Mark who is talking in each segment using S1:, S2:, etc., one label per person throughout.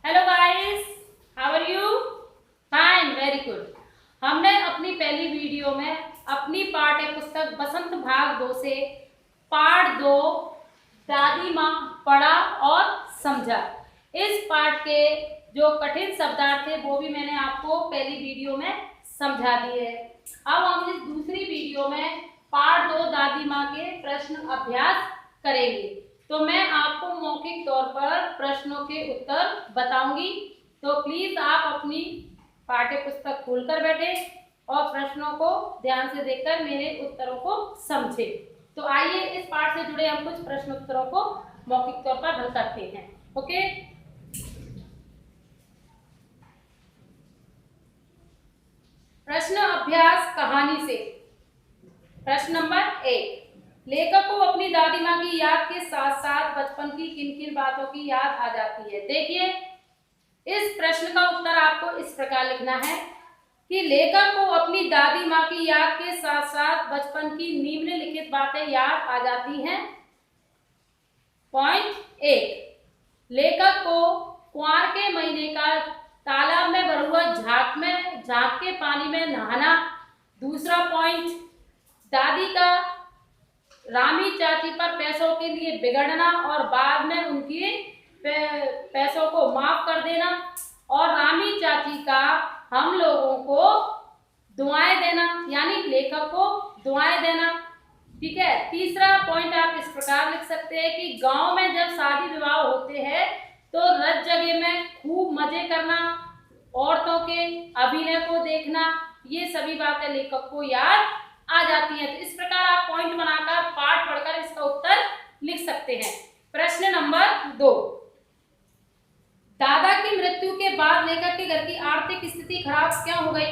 S1: Hello guys, how are you? Fine, very good. हमने अपनी पहली वीडियो में अपनी पाठ्य पुस्तक बसंत भाग 2 से पाठ 2 दादी माँ पढ़ा और समझा। इस पाठ के जो कठिन शब्दार्थ थे वो भी मैंने आपको पहली वीडियो में समझा दिए है। अब हम इस दूसरी वीडियो में पाठ 2 दादी माँ के प्रश्न अभ्यास करेंगे। तो मैं आपको मौखिक तौर पर प्रश्नों के उत्तर बताऊंगी, तो प्लीज आप अपनी पाठ्य पुस्तक खोलकर बैठे और प्रश्नों को ध्यान से देखकर मेरे उत्तरों को समझे। तो आइए इस पाठ से जुड़े हम कुछ प्रश्न उत्तरों को मौखिक तौर पर हल करते हैं। ओके, प्रश्न अभ्यास कहानी से। प्रश्न नंबर 1, लेखक को अपनी दादी माँ की याद के साथ साथ बचपन की किन किन बातों की याद आ जाती है। देखिए, इस प्रश्न का उत्तर आपको इस प्रकार लिखना है कि लेखक को अपनी दादी माँ की याद के साथ साथ बचपन की निम्नलिखित बातें याद आ जाती हैं। पॉइंट 1, लेखक को कुंवार के महीने का तालाब में भरा हुआ झाग के पानी में नहाना। दूसरा पॉइंट, दादी का रामी चाची पर पैसों के लिए बिगड़ना और बाद में उनके पैसों को माफ कर देना। और रामी चाची का हम लोगों को दुआएं देना, यानी लेखक को दुआएं देना। ठीक है। तीसरा पॉइंट आप इस प्रकार लिख सकते हैं कि गांव में जब शादी विवाह होते हैं तो रत जगह में खूब मजे करना, औरतों के अभिनय को देखना, ये सभी बातें लेखक को याद आ जाती है। तो इस प्रकार आप पॉइंट बनाकर पाठ पढ़कर इसका उत्तर लिख सकते हैं। प्रश्न नंबर 2, दादा की मृत्यु के बाद लेखक के घर की आर्थिक स्थिति खराब क्यों हो गई?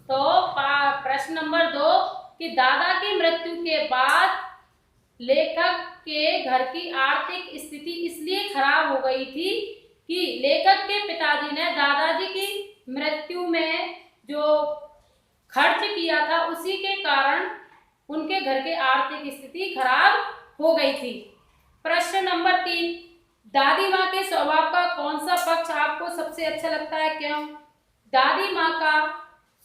S1: तो प्रश्न नंबर 2 कि दादा की मृत्यु के बाद लेखक के घर की आर्थिक स्थिति इसलिए खराब हो गई थी कि लेखक के पिताजी ने दादाजी की मृत्यु में जो खर्च किया था उसी के कारण उनके घर के आर्थिक स्थिति खराब हो गई थी। प्रश्न नंबर 3, दादी माँ के स्वभाव का कौन सा पक्ष आपको सबसे अच्छा लगता है, क्यों? दादी माँ का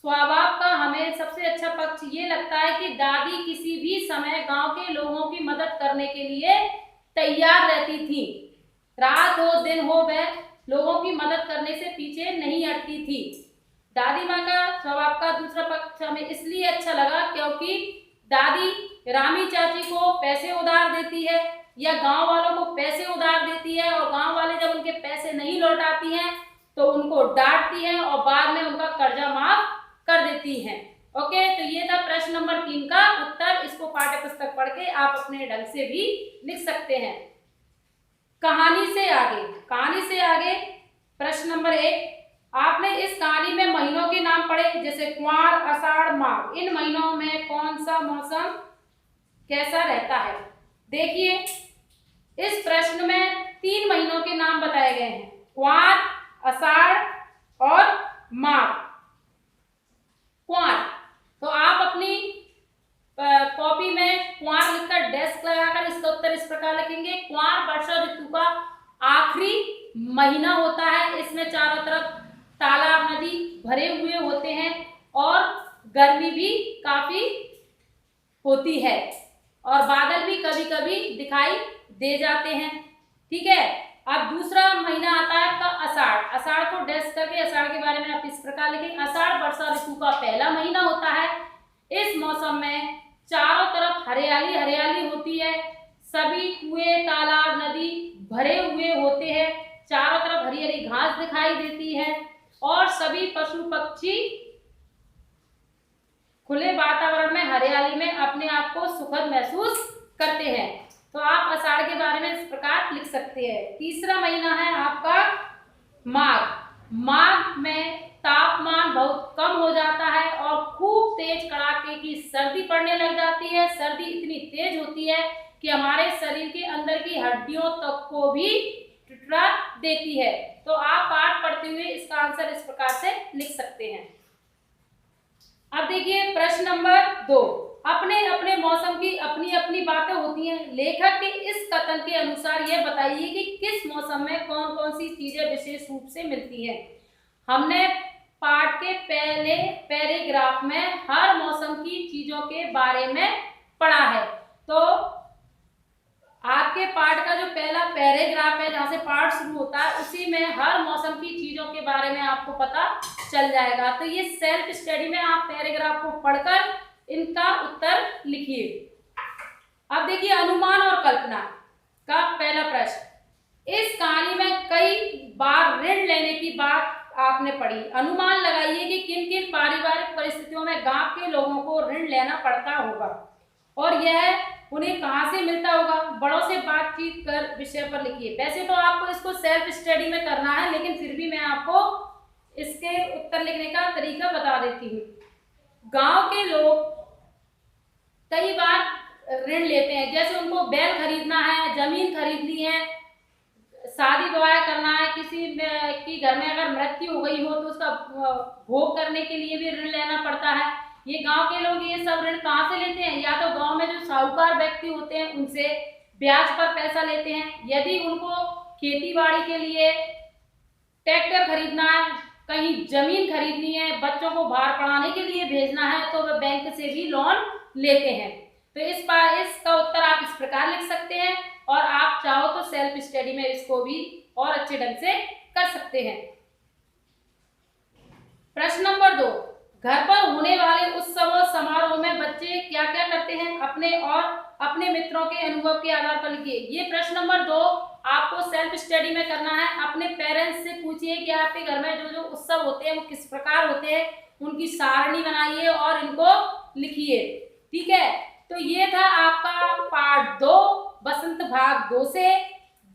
S1: स्वभाव का हमें सबसे अच्छा पक्ष ये लगता है कि दादी किसी भी समय गांव के लोगों की मदद करने के लिए तैयार रहती थी। रात हो दिन हो वह लोगों की मदद करने से पीछे नहीं हटती थी। दादी माँ का स्वभाव का दूसरा पक्ष हमें इसलिए अच्छा लगा क्योंकि दादी रामी चाची को पैसे उधार देती है या गांव वालों को पैसे उधार देती है, और गांव वाले जब उनके पैसे नहीं लौटाती हैं तो उनको डांटती हैं और बाद में उनका कर्जा माफ कर देती हैं। ओके, तो ये था प्रश्न नंबर 3 का उत्तर। इसको पाठ्य पुस्तक पढ़ के आप अपने ढंग से भी लिख सकते हैं। कहानी से आगे प्रश्न नंबर 1, आपने इस कहानी में महीनों के नाम पढ़े, जैसे कुंवार, आषाढ़, माघ। इन महीनों में कौन सा मौसम कैसा रहता है? देखिए, इस प्रश्न में 3 महीनों के नाम बताए गए हैं, कुंवार, आषाढ़ और माघ। कुंवार, तो आप अपनी कॉपी में कुंवार लिखकर डेस्क लगाकर इसका उत्तर इस प्रकार लिखेंगे, कुंवार वर्षा ऋतु का आखिरी महीना होता है। इसमें चारों तरफ तालाब नदी भरे हुए होते हैं और गर्मी भी काफी होती है और बादल भी कभी कभी दिखाई दे जाते हैं। ठीक है। अब दूसरा महीना आता है आपका आषाढ़। आषाढ़ को डैश करके आषाढ़ के बारे में आप इस प्रकार लिखेंगे, आषाढ़ वर्षा ऋतु का पहला महीना होता है। इस मौसम में चारों तरफ हरियाली हरियाली होती है, सभी कुएं तालाब नदी भरे हुए होते हैं, चारों तरफ हरी हरी घास दिखाई देती है और सभी पशु पक्षी खुले वातावरण में हरियाली में अपने आप को सुखद महसूस करते हैं। तो आप आषाढ़ के बारे में इस प्रकार लिख सकते हैं। तीसरा महीना है आपका माघ। माघ में तापमान बहुत कम हो जाता है और खूब तेज कड़ाके की सर्दी पड़ने लग जाती है। सर्दी इतनी तेज होती है कि हमारे शरीर के अंदर की हड्डियों तक को भी टुकड़ा देती है। तो आप पाठ पढ़ते हुए इसका आंसर इस प्रकार से लिख सकते हैं। अब देखिए प्रश्न नंबर 2, अपने अपने मौसम की अपनी अपनी बातें होती हैं। लेखक के इस कथन के अनुसार यह बताइए कि किस मौसम में कौन कौन सी चीजें विशेष रूप से मिलती हैं। हमने पाठ के पहले पैराग्राफ में हर मौसम की चीजों के बारे में पढ़ा है। तो आपके पाठ का जो पहला पैराग्राफ है, जहाँ से पाठ शुरू होता है, उसी में हर मौसम की चीजों के बारे में आपको पता चल जाएगा। तो ये सेल्फ स्टडी में आप पैराग्राफ को पढ़कर इनका उत्तर लिखिए। अब देखिए अनुमान और कल्पना का पहला प्रश्न। इस कहानी में कई बार ऋण लेने की बात आपने पढ़ी। अनुमान लगाइए कि किन किन पारिवारिक परिस्थितियों में गांव के लोगों को ऋण लेना पड़ता होगा और यह उन्हें कहां से मिलता होगा। बड़ों से बातचीत कर विषय पर लिखिए। वैसे तो आपको इसको सेल्फ स्टडी में करना है, लेकिन फिर भी मैं आपको इसके उत्तर लिखने का तरीका बता देती हूँ। गांव के लोग कई बार ऋण लेते हैं, जैसे उनको बैल खरीदना है, जमीन खरीदनी है, शादी विवाह करना है, किसी की घर में अगर मृत्यु हो गई हो तो उसका भोग करने के लिए भी ऋण लेना पड़ता है। ये गांव के लोग ये सब ऋण कहाँ से लेते हैं? या तो गांव में जो साहूकार व्यक्ति होते हैं उनसे ब्याज पर पैसा लेते हैं। यदि उनको खेती बाड़ी के लिए ट्रैक्टर खरीदना है, कहीं जमीन खरीदनी है, बच्चों को बाहर पढ़ाने के लिए भेजना है, तो वे बैंक से भी लोन लेते हैं। तो इसका उत्तर आप इस प्रकार लिख सकते हैं और आप चाहो तो सेल्फ स्टडी में इसको भी और अच्छे ढंग से कर सकते हैं। प्रश्न नंबर 2, घर पर होने वाले उत्सव और समारोह में बच्चे क्या क्या करते हैं? अपने और अपने मित्रों के अनुभव के आधार पर लिखिए। ये प्रश्न नंबर 2 आपको सेल्फ स्टडी में करना है। अपने पेरेंट्स से पूछिए कि आपके घर में जो जो उत्सव होते हैं वो किस प्रकार होते हैं, उनकी सारणी बनाइए और इनको लिखिए। ठीक है, तो ये था आपका पार्ट 2 बसंत भाग 2 से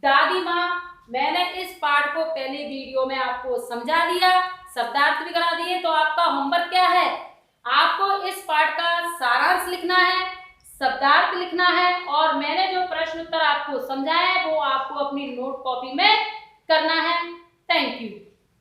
S1: दादी माँ। मैंने इस पार्ट को पहले वीडियो में आपको समझा दिया, शब्दार्थ भी करा दिए। तो आपका होमवर्क क्या है? आपको इस पार्ट का सारांश लिखना है, शब्दार्थ लिखना है और मैंने जो प्रश्न उत्तर आपको समझाया है वो आपको अपनी नोट कॉपी में करना है। Thank you.